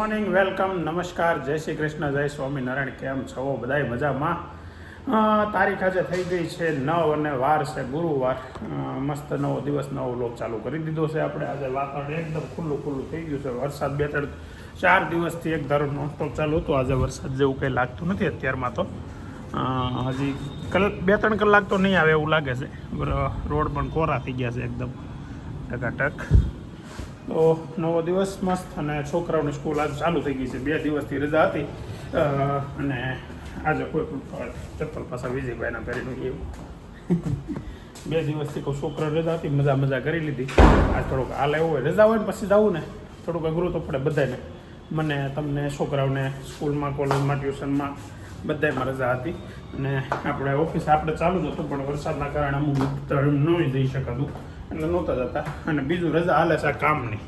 Morning, welcome, નમસ્કાર, જય શ્રી કૃષ્ણ, જય સ્વામિનારાયણ. કેમ છો બધાય? મજામાં? તારીખ આજે થઈ ગઈ છે 9 અને વાર છે ગુરુવાર. મસ્ત નવો દિવસ, નવો વ્લોગ ચાલુ કરી દીધો છે આપણે. આજે વાતાવરણ એકદમ ખુલ્લું થઈ ગયું છે. વરસાદ 2-4 દિવસથી એક ધારો નોનસ્ટોપ ચાલુ હતો. આજે વરસાદ જેવું કંઈ લાગતું નથી અત્યારમાં તો. હજી 2-3 કલાક તો નહીં આવે એવું લાગે છે. રોડ પણ કોરા થઈ ગયા છે એકદમ ટકાટક. તો નવો દિવસ મસ્ત, અને છોકરાઓની સ્કૂલ આજે ચાલુ થઈ ગઈ છે. 2 દિવસથી રજા હતી અને આજે કોઈ ચપ્પલ પાછા વિજયભાઈના પહેરીનું એવું 2 દિવસથી કોઈ છોકરા રજા હતી, મજા કરી લીધી. આજ થોડુંક હાલ એવું હોય, રજા હોય ને પછી જવું ને થોડુંક અઘરું તો પડે બધાને. મને, તમને, છોકરાઓને સ્કૂલમાં, કોલેજમાં, ટ્યુશનમાં બધામાં રજા હતી. અને આપણે ઓફિસ આપણે ચાલુ જ હતું, પણ વરસાદના કારણે અમુક ન જઈ શકાતું એટલે નહોતા જતા. અને બીજું રજા હાલે છે કામની.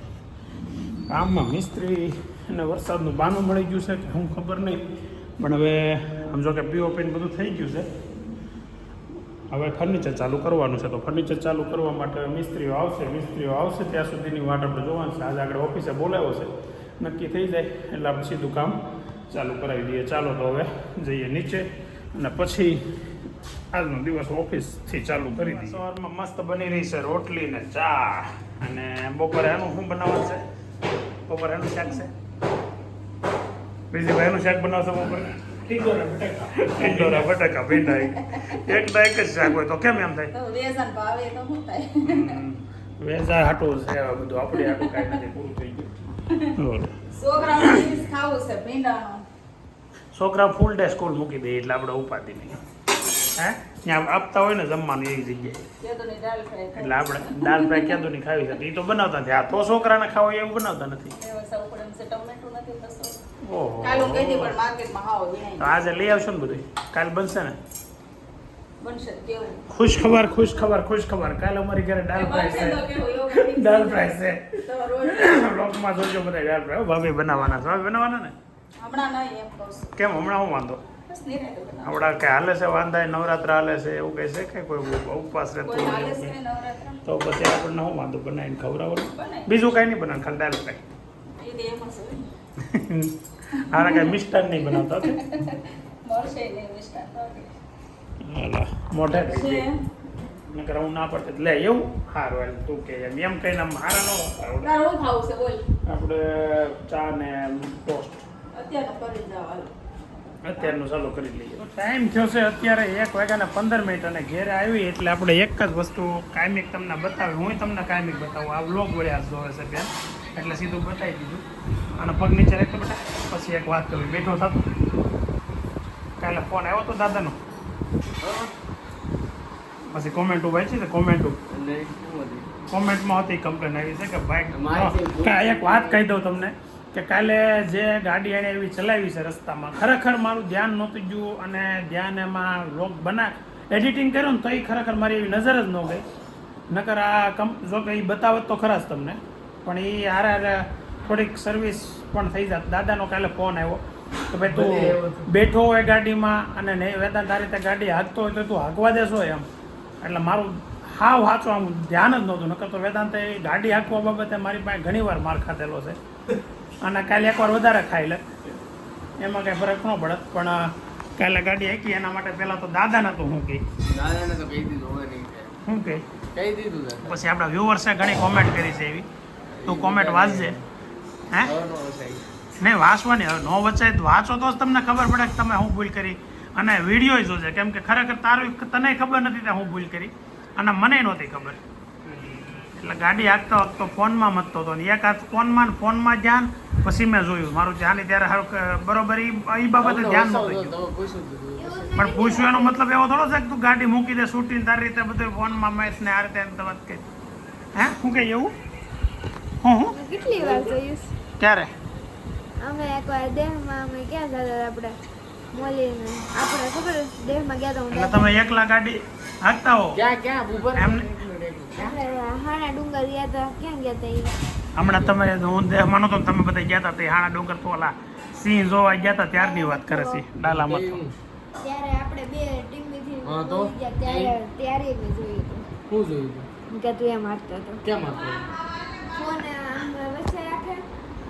કામમાં મિસ્ત્રી અને વરસાદનું બહાનું મળી ગયું છે કે હું ખબર નહીં, પણ હવે સમજો કે પીઓપીને બધું થઈ ગયું છે. હવે ફર્નિચર ચાલુ કરવાનું છે. તો ફર્નિચર ચાલુ કરવા માટે મિસ્ત્રીઓ આવશે ત્યાં સુધીની વાટ આપણે જોવાની છે. આજે આગળ ઓફિસે બોલાવ્યો છે, નક્કી થઈ જાય એટલે આપણે સીધું કામ ચાલુ કરાવી દઈએ. ચાલો તો હવે જઈએ નીચે અને પછી આજનો દિવસ ઓફિસથી ચાલુ કરી દઈએ. સવારમાં મસ્ત બની રહી છે રોટલી ને ચા. અને બપોરે એનું શું બનાવવાનું છે? બપોરે એનું શાક છે. બીજી એનું શાક બનાવશે બપોરે? ટીંડોરા બટાકા ભીંડા. એક જ શાક હોય તો કેમ એમ થાય? વેજા હાટું છે બધું, આપણે હાટું કાંઈ નથી, પૂરું થઈ ગયું. છોકરા ફૂલ ડે સ્કૂલ મૂકી દે એટલે આપણે ઉપાધિ નહીં. ત્યાં આપતા હોય ને જમવાનું એવી જગ્યાએ, એટલે આપણે દાલ ફ્રાય કેદુની ખાવી છે એ તો બનાવતા નથી. આ તો છોકરાને ખાવ એવું બનાવતા નથી. ઓહો, તો આજે લઈ આવશો ને બધું? કાલે બનશે ને? ખુશ ખબર. કાલે અમારી ઘરે દાલ ફ્રાય છે. બ્લોગમાં જોજો બધા દાલ ફ્રાય. ભાભી બનાવવાના ને? કેમ હમણાં હું વાંધો? હમણાં કે હાલે છે વાંધા? નવરાત્ર હાલે છે એવું કહે છે કે કોઈ ઉપવાસ રહેતો તો પછી આપણને શું વાંધો? બનાવીને ખવડાવવાનું, બીજું કાંઈ નહીં બનાવે, ખાલી દાલ ફ્રાય. આને કાંઈ મિષ્ટાન નહીં બનાવતા? મોઢે નકર હું ના પડતે લે એવું સારું. તું કે એમ કહીને મારા નો આપણે ચા ને ટોસ્ટ અત્યારનું ચાલુ કરી લઈએ. ટાઈમ થયો છે અત્યારે 1:15 અને ઘેરે આવી એટલે આપણે એક જ વસ્તુ કાયમિક તમને બતાવી. હું તમને કાયમિક બતાવું. આ વ્લોગ વળ્યા જોવે છે બેન એટલે સીધું બતાવી દીધું. અને પગ નીચે રાખતો બેટા. પછી એક વાત કરવી, બેઠો થતો કાલે ફોન આવ્યો હતો દાદાનો. પછી કોમેન્ટ વાંચી છે. કોમેન્ટમાં હતી કમ્પ્લેન આવી છે કે ભાઈ એક વાત કહી દઉં તમને કે કાલે જે ગાડી એણે એવી ચલાવી છે રસ્તામાં, ખરેખર મારું ધ્યાન નહોતું ગયું. અને ધ્યાન એમાં વ્લોગ એડિટિંગ કર્યું ને તો એ ખરેખર મારી એવી નજર જ ન ગઈ. નકર આ જો કે એ બતાવત તો ખરા જ તમને, પણ એ હારે થોડીક સર્વિસ પણ થઈ જાત. દાદાનો કાલે ફોન આવ્યો તો ભાઈ તું બેઠો હોય ગાડીમાં અને નહીં વેદાંત આ રીતે ગાડી હાંકતો હોય તો તું હાંકવા દેશો એમ. એટલે મારું હાવ હાચો આમ ધ્યાન જ નહોતું. નકર તો વેદાંતે ગાડી હાંકવા બાબતે મારી પાસે ઘણી વાર માર ખાધેલો છે. અને કાલે એકવાર વધારે ખાઈ લે એમાં કાંઈ ફરક ન પડે. પણ કાલે ગાડી હાંકી એના માટે પહેલાં તો દાદાને તો હું કહી દીધું. પછી આપણા વ્યુઅર્સે ઘણી કોમેન્ટ કરી છે એવી, તું કોમેન્ટ વાંચજે. હે નહીં વાંચવાની, હવે નો વચાય તો વાંચો તો જ તમને ખબર પડે કે તમે હું ભૂલ કરી. અને વિડીયો જોજે, કેમ કે ખરેખર તને ખબર નથી કે હું ભૂલ કરી અને મને નહોતી ખબર. એટલે ગાડી હાંકતો ફોનમાં મતતો હતો ને એક હાથ ફોનમાં ધ્યાન. પછી મેં જોયું મારું ધ્યાન ત્યારે બરોબર એ બાબતે ધ્યાન નહોતું ગયું. પણ પૂછ્યું એનો મતલબ એવો થોડો છે કે તું ગાડી મૂકી દે શૂટિંગ તારી રીતે બધું ફોનમાં મેચ ને આ રીતે વાત કરી. હે શું કહે એવું? હું કેટલી વાર જોઈશ? ક્યારે? અમે એકવાર દેહમાં અમે ક્યાં જતા આપણે મોલીને આપણે ખબર દેહમાં ગયા હતા. એટલે તમે એકલા ગાડી હાંકતા હો? ક્યાં એમને હાણા ડુંગર ગયા હતા. ક્યાં ગયા હતા? હમણાં તમે હું દેહમાં નહોતો, તમે બધા ગયા હતા તે હાણા ડુંગર તો ઓલા સિંહ જોવા ગયા હતા ત્યારની વાત કરે છે ડાલામાં. ત્યારે આપણે બે ટીમથી ત્યારે મેં જોયું હતું. શું જોયું કે તું એમ હાંકતો હતો? કેમ હાંકતો? ફોન આમ વચ્ચે રાખે.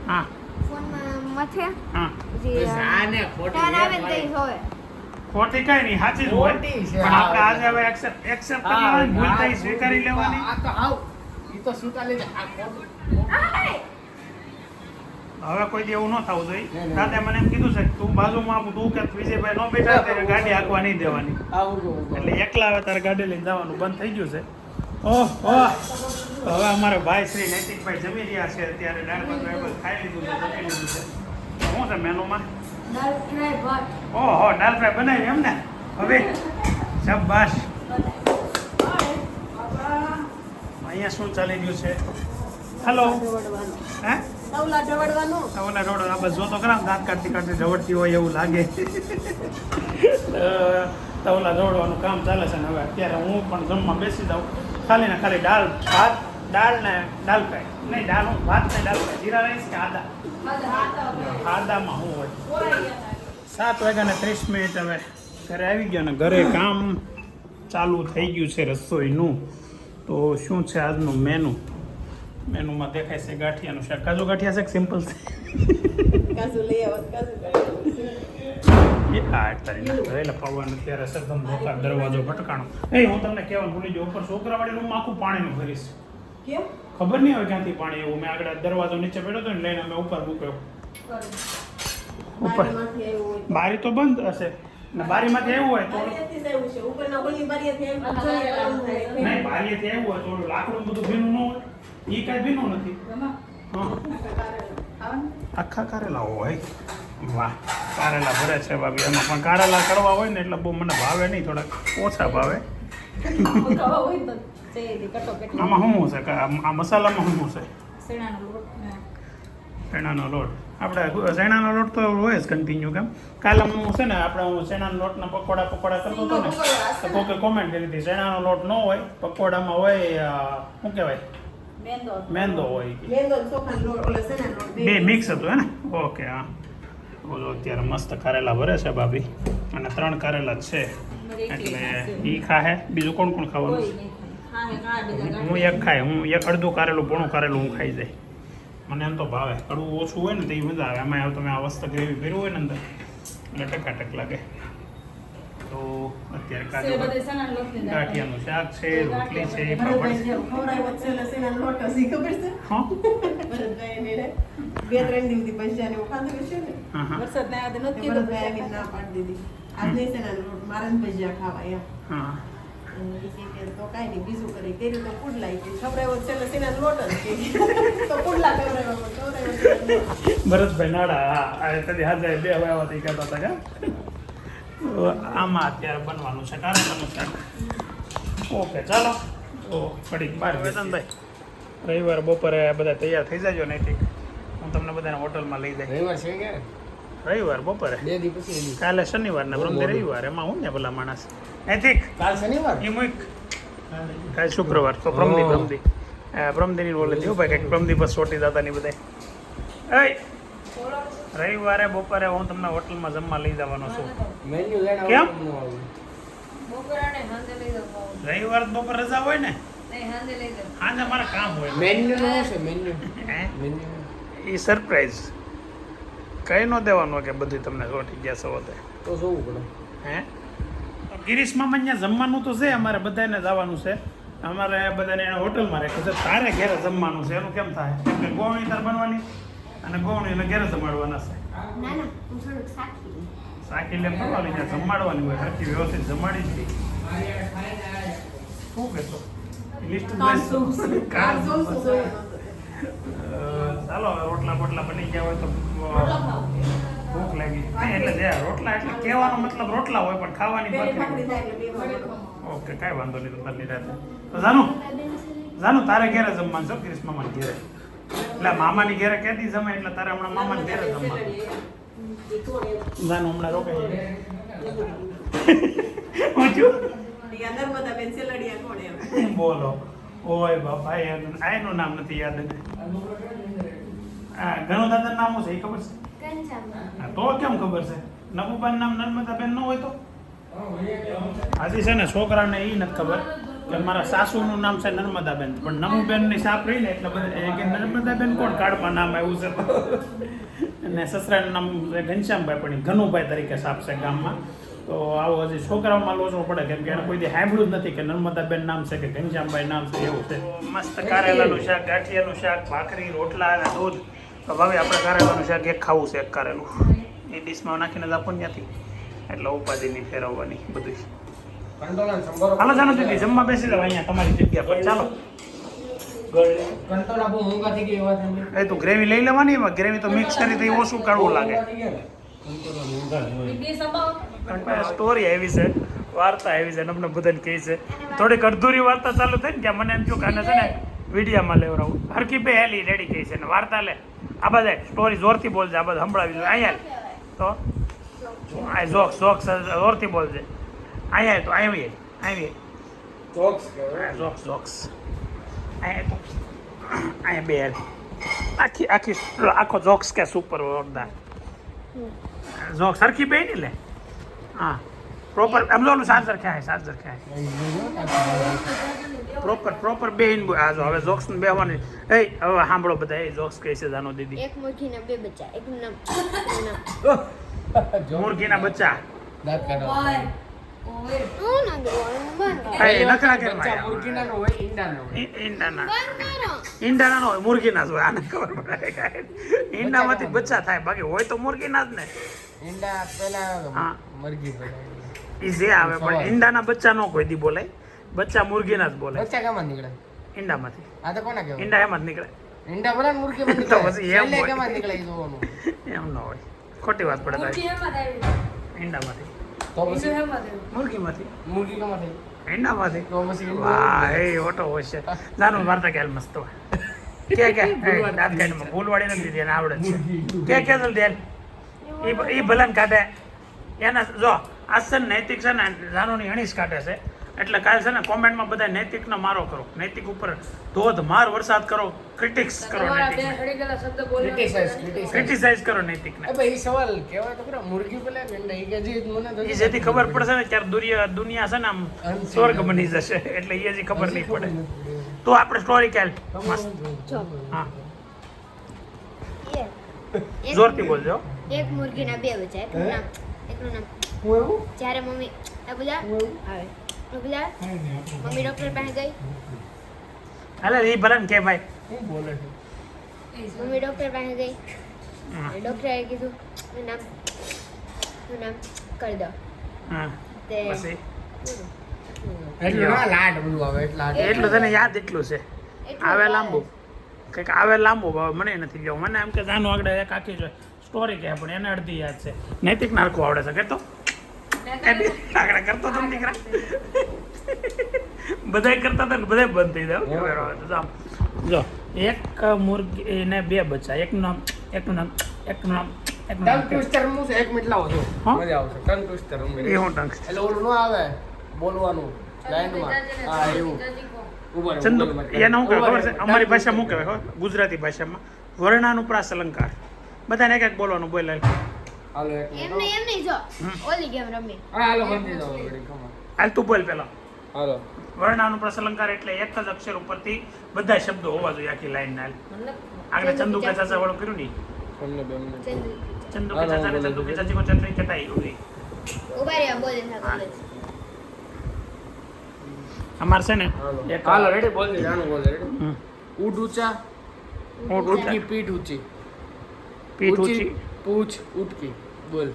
હા, ફોનમાં મથે હા પછી ટર્ન આવે ને તઈ હોવે ખોટી કઈ નહીં સાચી જ હોય પણ આપણે આજે હવે એક્સેપ્ટ કરી લેવાની ભૂલ થઈ સ્વીકારી લેવાની હવે કોઈ દી એવું ન થવું જોઈએ દાદા મને એમ કીધું છે કે તું બાજુમાં આવું તું કે વિજયભાઈ નો બેઠા ત્યારે ગાડી હાંકવા નહીં દેવાની એટલે એકલા હવે તારે ગાડી લઈને જવાનું બંધ થઈ ગયું છે ઓહ હવે અમારા ભાઈ શ્રી નૈતિકભાઈ જમી રહ્યા છે અત્યારે દાળ ભાત ખાઈ લીધું છે જમી લીધું છે શું છે મેનુમાં ઓહો દાળ ફ્રાય બનાવી એમ ને હવે શાબાશ અહીંયા શું ચાલી રહ્યું છે હેલો હે તવલા ઢવડવાનું આ બસ જો તો ખરા દાંત કાઢતી ઢવડતી હોય એવું લાગે તવલા ઢવડવાનું કામ ચાલે છે ને હવે અત્યારે હું પણ જમવા બેસી જાઉં ખાલી ને ખાલી દાળ ને દાળ ફ્રાય નહીં દાળ ભાત ને દાળ ફ્રાય જીરા રાઈસ કે આદામાં શું હોય 7:30 હવે ઘરે આવી ગયા ને ઘરે કામ ચાલુ થઈ ગયું છે રસોઈનું તો શું છે આજનું મેનુમાં દેખાય છે ગાંઠિયાનું શાક કાજુ ગાંઠિયા છે કે સિમ્પલ છે એટલે પવન અત્યારે સરગમ ધોકા દરવાજો ભટકાણો હું તમને કહેવાનું ભૂલી જાઉં ઉપર છોકરાવાળી રૂમમાં આખું પાણીનું ભરીશ ખબર નહીં હોય ક્યાંથી પાણી એવું મેં આગળ દરવાજો નીચે પડ્યો હતો ને લઈને અમે ઉપર મૂક્યો ઉપર બારી તો બંધ હશે ને બારીમાંથી એવું હોય તો નહીં બારીથી એવું હોય થોડું લાકડું બધું ભીનું ન હોય એ કાંઈ ભીનું નથી આખા કારેલા હોય વાહ કારેલા ભરે છે ભાભી એમાં પણ કારેલા કડવા હોય ને એટલે બહુ મને ભાવે નહીં થોડાક ઓછા ભાવે આમાં શું છે આ મસાલામાં શું છે શેણાનો લોટ આપણે શેણાનો લોટ તો હોય જ કન્ટિન્યુ કેમ કાલે હું છે ને આપણે હું શેણાનો લોટના પકોડા કરતો હતો ને તો કોકે કોમેન્ટ કરી હતી શેણાનો લોટ ન હોય પકોડામાં હોય શું કહેવાય મેંદો હોય બે મિક્સ હતું હે ને ઓકે હા બોલો અત્યારે મસ્ત કારેલા ભરે છે ભાભી અને 3 કારેલા જ છે એટલે ઈ ખાહે બીજું કોણ ખાવાનું હું એક અડધું કારેલું પોણું કારેલું હું ખાઈ જાય મને એમ તો ભાવે કડવું ઓછું હોય ને તો એ મજા આવે એમાં તમે આ વસ્તુ ગ્રેવી ભર્યું હોય ને અંદર એટલે ટકાટક લાગે તો અત્યારે કાજુ ગાંઠિયાનું શાક છે રોટલી છે તો કાઈ નહીં બીજું કરી તેરી તો પુડલા કે ખબરાયો છે સેના લોટ જ તો પુડલા ખબરાયો ભરતભાઈ નાડા આ કદી હાજર બે વાયા હતી કહેતા હતા કે આમાં અત્યારે બનવાનું છે કારેલાનું શાક ઓકે ચાલો તો ઘડીક બાર વેતનભાઈ રવિવાર બપોરે બધા તૈયાર થઈ જાજો ને ઠીક હું તમને બધાને હોટલમાં લઈ જાય રવિવાર છે કે રવિવાર બપોરે 2 દિવસ પછી કાલે શનિવાર ને પરમ રવિવાર એમાં હું ને ભલા માણસ એથિક કાલ શનિવાર એ મુક કાલ શુક્રવાર તો પ્રમદી બોલે દીવ ભાઈ કંઈક પ્રમદી પર સોટી જતા નહીં બધા રવિવારે બપોરે હું તમને હોટલમાં જમવા લઈ જવાનો છું મેન્યુ લઈને કેમ? રવિવાર બપોર રજા હોય ને આજે મારે કામ હોય મેન્યુ નું છે મેન્યુ એ સરપ્રાઈઝ કઈ ન દેવાનું કે બધી તમને સોટી ગયા છો તો જોવું પડે હે ગિરીશ મામા અહીંયા જમવાનું તો છે અમારે બધાને જવાનું છે અમારે બધાને એને હોટલમાં રાખે છે તારે ઘેરે જમવાનું છે એનું કેમ થાય કેમ કે ગોવણી તાર બનવાની અને ગોવણીને ઘેરે જમાડવાના છે સાકી લે ફરવાની ત્યાં જમાડવાની હોય હરખી વ્યવસ્થિત જમાડી જ શું કહેશો લિસ્ટ ચાલો હવે રોટલા બોટલા બની ગયા હોય તો ભૂખ લાગી એટલે જે રોટલા એટલે કહેવાનો મતલબ રોટલા હોય પણ ખાવાની ઓકે કાંઈ વાંધો નહીં તો તારની રાતે તો જાનું તારે ઘેરે જમવાનું છો ક્રિશ મામાની ઘેરે એટલે મામાની ઘેરે ક્યાંથી જમે એટલે તારે હમણાં મામાની ઘેરે જમવાનું જાનું હમણાં રોકાઈ બોલો ઓય બાપા એનું નામ નથી યાદ ઘણું દાદા નામ છે એ ખબર છે તો કેમ ખબર છે નબુબાન નામ નર્મદાબેન ન હોય તો હજી છે ને છોકરાને એ નથી ખબર કે મારા સાસુનું નામ છે નર્મદાબેન પણ નમુબેન ની સાપ રહી ને એટલે બધા કે નર્મદાબેન કોણ કાર્ડમાં નામ આવ્યું છે અને સસરાનું નામ છે ઘનશ્યામભાઈ, પણ એ ઘનુભાઈ તરીકે સાપ છે ગામમાં. તો આવો હજી છોકરાઓમાં લોચો પડે, કેમ કે એને કોઈ દી સાંભળ્યું જ નથી કે નર્મદાબેન નામ છે કે ઘનશ્યામભાઈ નામ છે એવું છે. મસ્ત કારેલાનું શાક, ગાંઠિયાનું શાક, ભાખરી, રોટલા અને દૂધ. તો ભાવે આપણે કારેલાનું શાક એક ખાવું છે, એક કારેલું એ ડિશમાં નાખીને જ આપો ત્યાંથી, એટલે ઉપાધિની ફેરવવાની બધું. કંટોલા સંભારો હાલો જાનો દીદી, જમવા બેસી જાવ અહીંયા તમારી જગ્યા પર. ચાલો કંટોલા બહુ મોંઘા થઈ ગયા વાત એમ. એ તું ગ્રેવી લઈ લેવાની, એમાં ગ્રેવી તો મિક્સ કરી તો ઓછું કાઢવું લાગે. કંટોલા મોંઘા જ હોય. સ્ટોરી આવી છે, વાર્તા આવી છે, અમને બધાને કહે છે. થોડીક અડધુરી વાર્તા ચાલુ થઈ ને, કે મને એમ થયું કે આને છે ને વિડીયામાં લેવડાવું. હરકી બે હેલી રેડી કહી છે ને વાર્તા લે. આ બધા સ્ટોરી જોરથી બોલજે, આ બધા સંભળાવી જોઈએ. અહીંયા તો આ જોક્સ જોરથી બોલજે. અહીંયા તો આવી જોક્સ કહેવાય. જોક્સ અહીંયા તો અહીંયા બે હેલી આખો જોક્સ કે સુપર જોરદાર જોક્સ સરખી બે નહીં લે. હા પ્રોપર એમ લો સાર્જર ક્યાં પ્રોપર બે ઇન. આ જો હવે જોક્સ ને બેવાની. એ હવે સાંભળો બધા, એ જોક્સ કહે છે જાનો દીદી. એક મુઠ્ઠીના બે બચ્ચા, એકનું નામ મુરગીના બચ્ચા. દાંત કાઢો. હું ના દેવાનું બંધ એ નખરા કે બચ્ચા મુરગીનાનો હોય, ઈંડાનો હોય. ઈંડાના નો હોય, મુરગીના જ હોય. આને ખબર પડે ઈંડામાંથી બચ્ચા થાય, બાકી હોય તો મુરગીના જ ને. ઈંડા પેલા હા. મરઘી પેલા. ઈ જે આવે, પણ ઈંડાના બચ્ચા નો કોઈ દી બોલાય. બચ્ચા મુરગીના જ બોલાય. બચ્ચા કેમાં નીકળે? ઈંડામાંથી. આ તો કોના કહેવાય? ઈંડા એમાં જ નીકળે. ઈંડા ભલે મુરગી માં તો નીકળે. પછી એમ છેલ્લે હોય. કેમાં નીકળે એ જોવાનું. એમ ન હોય, ખોટી વાત પડે તારી. ઈંડામાંથી. તો પછી મુરગીમાંથી. મુરગી કેમાં થઈ? ઈંડામાંથી. તો પછી ઈંડો. વાહ, એ ઓટો હોય છે. નાનું વાર્તા કે મસ્ત હોય. કે દાંત કાઢીમાં ફૂલવાડી નથી દીધી, એને આવડે છે. કે જલ્દી હાલ. એ ભલન કાઢે એના. જો આસન નૈતિક છે ને, જાનુની હણીશ કાઢે છે. એટલે કાલ છે ને કોમેન્ટમાં બધા નૈતિકનો મારો કરો, નૈતિક ઉપર ધોધમાર વરસાદ કરો, ક્રિટિક્સ કરો, ક્રિટિસાઇઝ કરો નૈતિકને. એ ભાઈ સવાલ કહેવાય તો ખરા, મુરગી પેલા કે ઈંડા? ઈ કે જે મને તો એ જેથી ખબર પડશે ને ત્યારે દુનિયા છે ને આમ સ્વર્ગ બની જશે, એટલે એ હજી ખબર નહીં પડે. તો આપણે સ્ટોરી ક્યાં મસ્ત. હા જોરથી બોલજો. એક મુર્ગીના બે બચ્ચા, એકનું નામ હું એવું જ્યારે મમ્મી આવે મમ્મી ડોક્ટર પાસે ગઈ. હાલે એ ભલન કે ભાઈ. હું બોલે છે? મમ્મી ડોક્ટર પાસે ગઈ. હા. ડોક્ટરે કીધું નું નામ કરી દો. હા તે પછી એટલું ના લાડ બધું આવે એટલા એટલું તને યાદ એટલું છે. એટલું આવે બસ. લાંબુ કંઈક આવે લાંબુ, હવે મને નથી જોવું. મને એમ કે જાનું આગળ એક આખી સ્ટોરી કહે, પણ એને અડધી યાદ છે. નૈતિક નારખું આવડે છે કે તો આગળ કરતો તો દીકરા બધાય કરતા હતા ને બધાય બંધ થઈ જાય. જો એક મુર્ગી ને બે બચ્ચા, એકનું નામ ટંગ ટ્વિસ્ટર હું છે 1 મિનિટ લાવો છો હા? મજા આવશે. ટંગ ટ્વિસ્ટર હું એ હું ટંગ એટલે ઓલું ન આવે બોલવાનું લાઈનમાં. હા એવું ઉપર ચંદુ એને હું ખબર છે, અમારી ભાષામાં શું કહેવાય ખબર? ગુજરાતી ભાષામાં વર્ણાનુપ્રાસ અલંકાર. બધાને એક એક બોલવાનું બોલે. હાલો એક મિનિટ એમ નહીં જો ઓલી ગેમ રમી. હા હાલો બંધી જાઓ ઘડી કમા. હાલ તું બોલ પેલા. હાલો વર્ણાનુપ્રાસ અલંકાર એટલે એક જ અક્ષર ઉપરથી બધા શબ્દો હોવા જોઈએ આખી લાઈન ના. આગળ ચંદુ કે ચાચા વાળું કર્યું નહીં. તમને બે મિનિટ ચંદુ કે ચાચા ને ચંદુ કે ચાચી કો ચટણી ચટાઈ ગઈ. ઉભા રહ્યા બોલે ના બોલે. અમાર છે ને એક હાલો રેડી બોલ દે જાનું બોલ રેડી. હમ. ઊંટ ઊંચા ઊંટ ઉટકી પીઠ ઊંચી પીઠ ઊંચી પૂછ ઉટકી બોલ.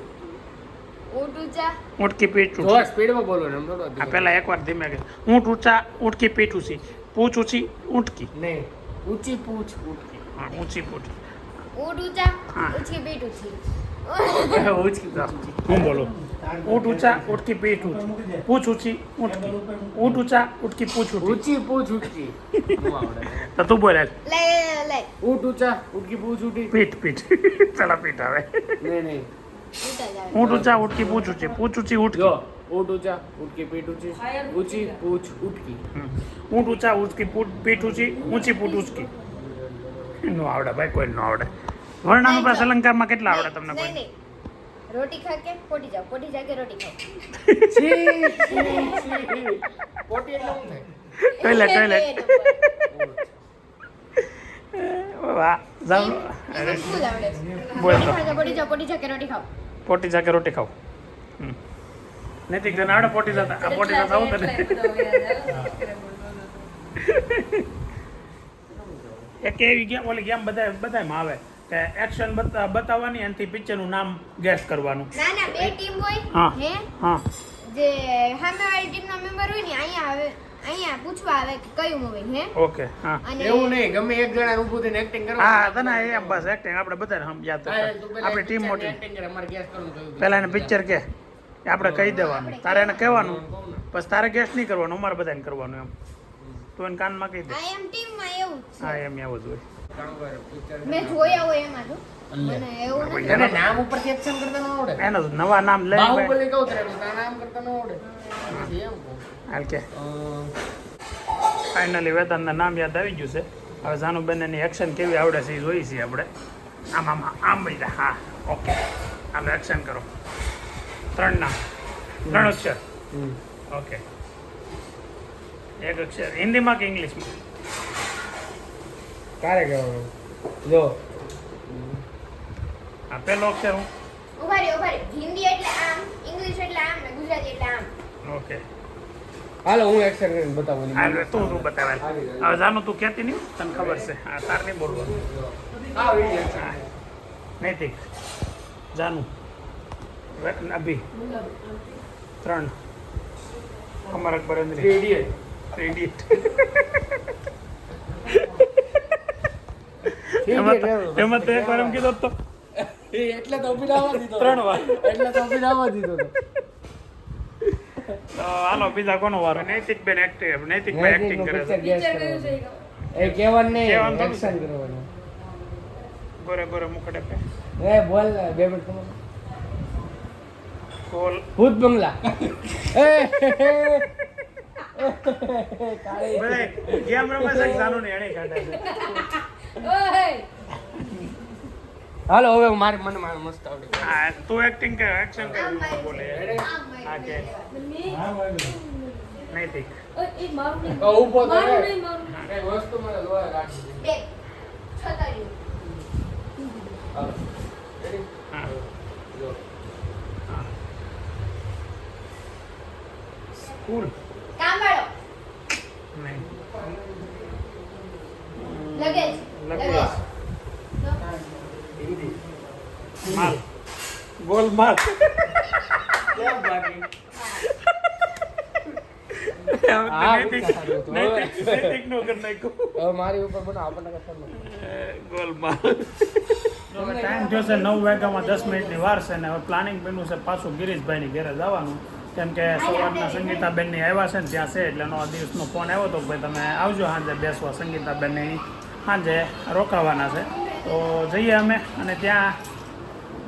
ઊંટ ઊંચા ઊંટકી પીઠ જો ઊંચી. સ્પીડમાં બોલો ને એમ થોડો આ પહેલા એકવાર ધીમે કે ઊંટ ઊંચા ઊંટકી પીઠ ઊંચી પૂછ ઊંચી ઊંટકી. નહીં ઊંચી પૂછ ઉટકી. હા ઊંચી પૂછ. ઊંટ ઊંચા હા. ઉચકી પીઠ ઊંચી. ઊંચકી હું બોલું ઊંટ ઊંચા ઊંટકી પીઠ ઊંચી પૂછ ઊંચી ઊંટકી. ઊંટ ઊંચા ઊંટકી પૂછ ઊંચી. ઊંચી પૂછ ઉટકી. નો આવડે. તો તું બોલે લે ઊંટ ઊંચા ઉટકી પૂછ ઉટી. પીઠ પીઠ ચલા પીઠ આવે. નહીં નહીં ઊંટા જ આવે. ઊંટ ઊંચા ઊંટકી પૂછ ઊંચી પૂછ ઊંચી ઊંટકી. જો ઊંટ ઊંચા ઉટકી પીઠ ઊંચી ઊંચી પૂછ ઉટકી. ઊંટ ઊંચા ઊંચકી પીઠ ઊંચી ઊંચી પૂઠ ઊંચકી. નો આવડે ભાઈ, કોઈ નો આવડે. વર્ણાનુપ્રાસ અલંકારમાં કેટલા આવડે તમને નહીં, કોઈ? નહીં. રોટી ખા કે પોટી જાઓ, પોટી જા કે રોટી ખાઓ. પોટી એટલે શું થાય? Toilet toilet. બે નંબર. વાહ જામ એને ફૂલ આવડે છે. બોલ તો. પોટી જા કે રોટી ખાવ. પોટી જાકે રોટી ખાવ નૈતિક જણ આવડે પોટી જતા આ પોટી જતા આવું તને એક એવી ગેમ ઓલી ગેમ બધામાં આવે કે એક્શન બતાવવાની એનાથી પિક્ચરનું નામ ગેસ કરવાનું ના ના બે ટીમ હોય હા હે હા જે સામેવાળી ટીમના મેમ્બર હોય ને અહીંયા પૂછવા આવે કે કયું મૂવી હે ઓકે હા અને એવું નહીં ગમે એક જણા ઊભું થઈને એક્ટિંગ કરો હા તને એમ બસ એક્ટિંગ આપણે બધાને હમ યાદ હતા આપણી ટીમ મોટી એક્ટિંગ કરે અમારે ગેસ કરવાનું કહ્યું પહેલા એને પિક્ચર કે એ આપણે કહી દેવાનું તારે એને કહેવાનું બસ તારે ગેસ નહીં કરવાનું અમારે બધાને કરવાનું એમ તું એને કાનમાં કહી દે આ એમ ટીમમાં એવું જ હા એમ એવું જ હોય છે મેં જોયા હોય એમાં તો મને એવું નથી એને નામ ઉપરથી એક્શન કરતા ન આવડે એનો નવા નામ લઈ બાહુબલી કહું ત્યારે તારા નામ કરતા ન આવડે પછી એમ કહું હાલ કે ફાઇનલી વેદાંતના નામ યાદ આવી ગયું છે હવે જાનુબેન એની એક્શન કેવી આવડે છે એ જોઈ છીએ આપણે આમ આમ આમ બધા હા ઓકે હાલો એક્શન કરો 3 નામ 3 અક્ષર ઓકે એક અક્ષર હિન્દીમાં કે ઇંગ્લિશમાં કારે કહેવાનું જો આ પહેલો અક્ષર હું ઉભા રહ્યો હિન્દી એટલે આમ ઇંગ્લિશ એટલે આમ ને ગુજરાતી એટલે આમ ઓકે હાલો હું એક્શન કરીને બતાવું હાલ તું બતાવે હવે જાનું તું કહેતી નહીં તને ખબર છે હા તાર નહીં બોલવાનું હા વિડિયો હા નૈતિક જાનું અભી 3 અમર અકબર અંદ્રી ઇડિયટ એમાં તો એક વાર એમ કીધો તો એટલે તો ઊભી રહેવા દીધો 3 વાર એટલે તો ઊભી રહેવા દીધો તો તો હાલો બીજા કોનો વારો નૈતિક બેન એક્ટિંગ કરે છે એ કહેવાનું નહીં કહેવાનું થોડું એક્શન કરવાનું ગોરે ગોરે મુખડે પે એ બોલ 2 મિનિટ તમે કોલ ભૂત બંગલા એ બલે ગેમ રમે છે જાનું ને એણે કાઢે છે હાલો હવે મારી મને મસ્ત આવડે હા તું એક્ટિંગ કર એક્શન કર બોલે હા કે નૈતિક ઊભો તો રે કઈ વસ્તુ મને લોહા રાખી બે છતાર્યું હાલો રેડી હા જો સ્કૂલ કામવાળો નહીં લગેજ લગેજ. હિન્દી માલ ગોલ માલ કેમ બાકી નૈતિક નો કર નાખ્યું હવે મારી ઉપર બનાવ આપણને કશું ગોલ માલ ટાઈમ થયો છે 9 વાગ્યામાં 10 મિનિટની વાર છે ને હવે પ્લાનિંગ બન્યું છે પાછું ગિરીશભાઈની ઘરે જવાનું કેમ કે સવારના સંગીતાબેનની આવ્યા છે ને ત્યાં છે એટલે એનો દિવસનો ફોન આવ્યો હતો કે ભાઈ તમે આવજો સાંજે બેસવા સંગીતાબેનની સાંજે રોકાવાના છે તો જઈએ અમે અને ત્યાં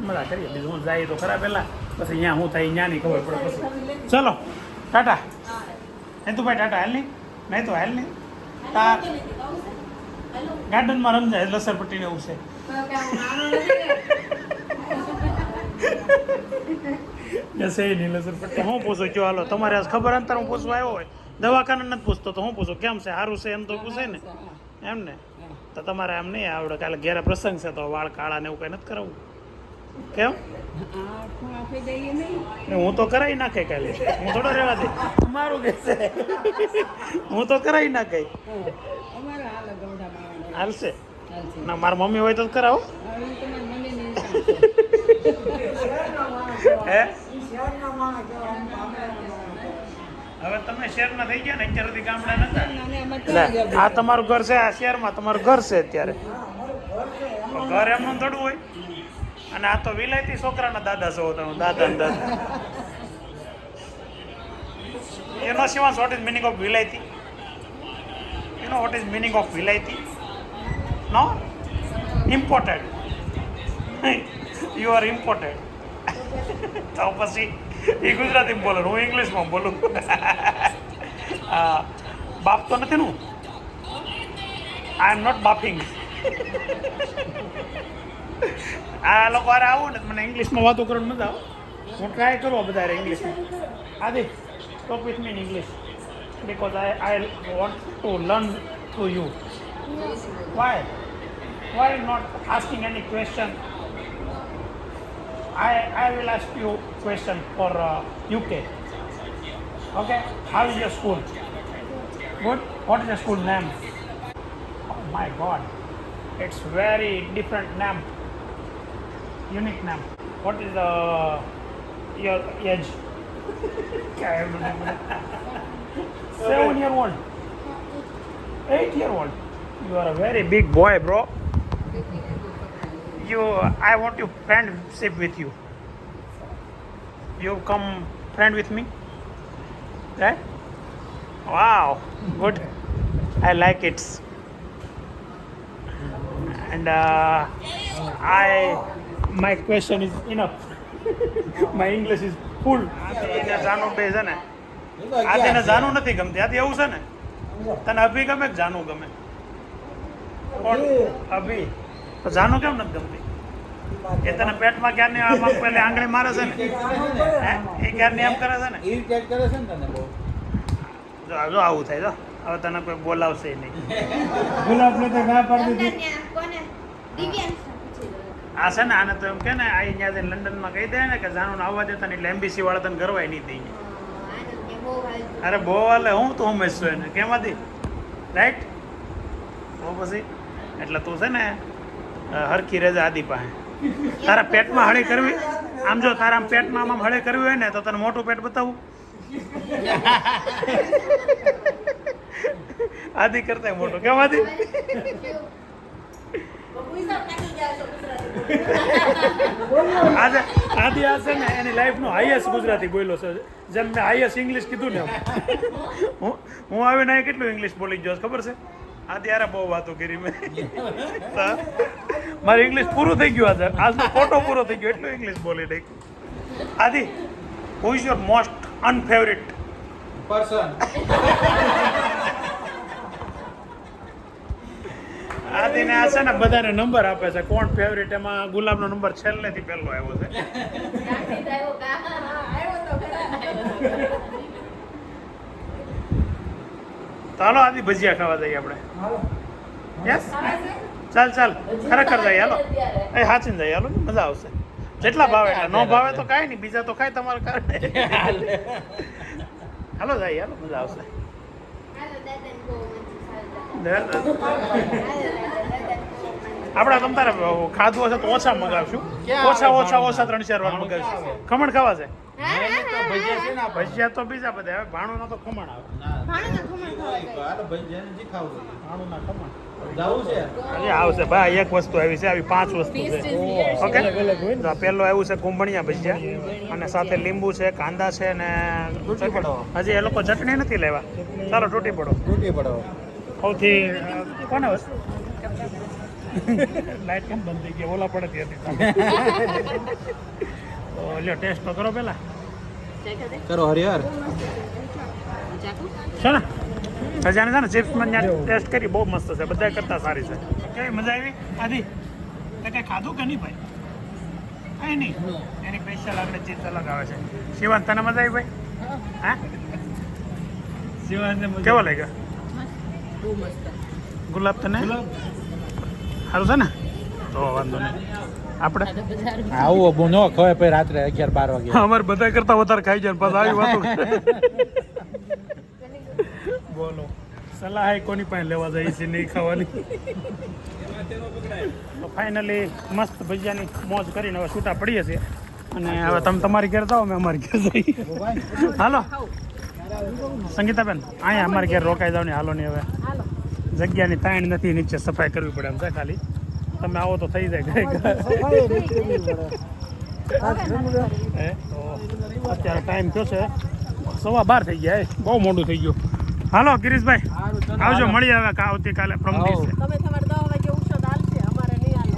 મજા કરીએ બીજું હું જાય તો ખરા પહેલાં પછી અહીંયા હું થાય ત્યાંની ખબર પડે પછી ચલો ટાટા એ તું ભાઈ ટાટા હાલ નહીં તો હાલ નહીં તાર ગાર્ડનમાં રમજાય લસરપટ્ટીને એવું છે જશે નહીં લસરપટ્ટી હું પૂછું કયો હાલો તમારે આજ ખબર અંતર હું પૂછવા આવ્યો હોય દવાખાને નથી પૂછતો તો હું પૂછું કેમ છે સારું છે એમ તો પૂછે ને એમ ને તો તમારે એમ નહીં આવડે કાલે ઘેરે પ્રસંગ છે તો વાળ કાળા ને એવું કંઈ નથી કરાવવું કેમ હું તો કરાવી નાખે કાલે હું થોડો રહેવા દે મારું કે છે હું તો કરાવી નાખે હાલશે ના મારી મમ્મી હોય તો જ કરાવો હે હવે તમે શહેરના થઈ ગયા ને અત્યાર સુધી ગામડા નતા આ તમારું ઘર છે આ શહેરમાં તમારું ઘર છે અત્યારે ઘર એમનું થોડું હોય અને આ તો વિલાયતી છોકરાના દાદા છો તમે દાદા ને દાદા નો Shivansh what is meaning of વિલાયતી you know what is meaning of વિલાયતી નો ઇમ્પોર્ટેડ યુ આર ઇમ્પોર્ટેડ તો પછી એ ગુજરાતીમાં બોલો હું ઇંગ્લિશમાં બોલું બાપ તો નથી નું આઈ એમ નોટ બાફિંગ આ લોકો અરે આવું ને મને ઇંગ્લિશમાં વાતો કરવાનું મજા આવે હું ટ્રાય કરું બધા ઇંગ્લિશમાં આદિ talk with me in English because I want to learn through you why while not asking any question, I will ask you question for UK. Okay? How is your school? Good. What is your school name? Oh my God, it's very different name, unique name. What is your age? 7-year-old, 8-year-old. You are a very big boy, bro. I want to friendship with you. You come friend with me, right? Wow, good. I like it. And my question is enough. My English is full. જાનું બે છે ને આ તને જાનું નથી ગમતી આથી એવું છે ને તને અભી ગમે કે જાનું ગમે કોણ અભી તો જાનું કેમ નથી ગમતી એ તને પેટમાં ક્યારની આમાં પેલી આંગળી મારે છે ને એ ક્યારની એમ કરે છે ને ઇરિટેટ કરે છે ને તને બહુ જો આવું થાય જો હવે તને કોઈ બોલાવશે નહીં ગુલાબને તો ના પાડી કોને દિવ્યાંશ આ છે ને આને તો એમ કે ને આ અહીંયા જઈને લંડનમાં કહી દે ને કે જાનું આવવા દેતા ને એટલે એમ્બેસી વાળા તને ગરવાય નહીં દઈ અરે બહુ હાલે હું તો હંમેશ છું એને કેમાંથી રાઈટ તો પછી એટલે તું છે ને હરખી રજા આદિ પાસે તારા પેટમાં હળી કરવી આમ જો તારા પેટમાં આમ હળી કરવી હોય ને તો તને મોટું પેટ બતાવું આદિ કરતા મોટું કેમાંથી આજે આદિ આ છે ને એની લાઈફનો હાઈએસ્ટ ગુજરાતી બોલ્યો છે જેમ મેં હાઈએસ્ટ ઇંગ્લિશ કીધું ને હું આવીને કેટલું ઇંગ્લિશ બોલી ગયો ખબર છે આદિ યારે બહુ વાતો કરી મેં મારું ઇંગ્લિશ પૂરું થઈ ગયું આજે આજનો ફોટો પૂરો થઈ ગયો એટલું ઇંગ્લિશ બોલી નાખ્યું Adi who is your most unfavourite person આદિને આ છે ને બધાને નંબર આપે છે કોણ ફેવરિટ એમાં ગુલાબનો નંબર છેલ્લેથી પહેલો આવ્યો છે તો હાલો આદિ ભજીયા ખાવા જઈએ આપણે યસ ચાલ ખરેખર જઈએ હાલો એ હાચીને જઈએ હાલો મજા આવશે જેટલા ભાવે એટલા ન ભાવે તો કાંઈ નહીં બીજા તો કાંઈ તમારે કારણે હાલો જઈએ હાલો મજા આવશે આપણે તમ તારે ખાધું હશે તો ઓછા મગાવશું ઓછા 3-4 વાર મગાવશું ખમણ ખાવા છે ભજીયા તો બીજા બધા હવે ભાણું તો ખમણ આવે હજી આવશે ભાઈ એક વસ્તુ આવી છે આવી 5 વસ્તુ છે ઓકે પેલો આવ્યું છે કુંભણિયા ભજીયા અને સાથે લીંબુ છે કાંદા છે ને હજી એ લોકો ચટણી નથી લેવા ચાલો તૂટી પડો સૌથી કોને વસ્તુ લાઈટ કેમ બંધ થઈ ગઈ ઓલા પડતી હતી તો લ્યો ટેસ્ટ તો કરો પેલા કરો હરિહર છે ને સજાને છે ને ચિપ્સમાં ત્યાં ટેસ્ટ કરી બહુ મસ્ત છે બધા કરતાં સારી છે કેવી મજા આવી આદિ તે કંઈ ખાધું કે નહીં ભાઈ કંઈ નહીં એની સ્પેશિયલ આપણે ચિપ્સ અલગ આવે છે શિવાન તને મજા આવી ભાઈ હા શિવાન કેવો લાગ્યો બહુ મસ્ત ગુલાબ તને સારું છે ને તો વાંધો નહીં આપણે આવું બહુ ન ખવાય પછી રાત્રે 11-12 વાગે અમારે બધા કરતા વધારે ખાઈ જાય પાછા આવી વાતો બોલો સલાહ કોની પાસે લેવા જાય છે નહીં ખાવાની તો ફાઇનલી મસ્ત ભજીયાની મોજ કરીને હવે છૂટા પડીએ છીએ અને હવે તમે તમારી ઘેર જાઓ અમે અમારી ઘેર જઈએ હાલો સંગીતાબેન અહીંયા અમારી ઘેર રોકાઈ જાવ ને હાલો ને હવે જગ્યાની તાણ નથી નીચે સફાઈ કરવી પડે એમ છે ખાલી તમે આવો તો થઈ જાય તો અત્યારે ટાઈમ થયો છે 12:15 થઈ ગયા બહુ મોડું થઈ ગયું હાલો ગિરીશભાઈ આવજો મળીએ હવે આવતીકાલે પ્રમ દિવસે તમે તમારે 10 વાગે ઉઠશો તો હાલશે અમારે નહીં હાલે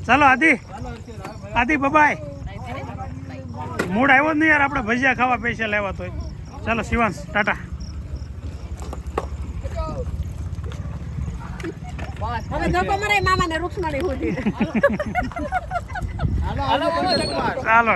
ચાલો આદિ બાય મૂડ આવ્યો જ નહીં યાર આપણે ભજીયા ખાવા સ્પેશિયલ આવ્યા તો ચાલો શિવાંશ ટાટા હવે ધક્કો મરે મામાને રૂક્ષમાણી હોતી ચાલો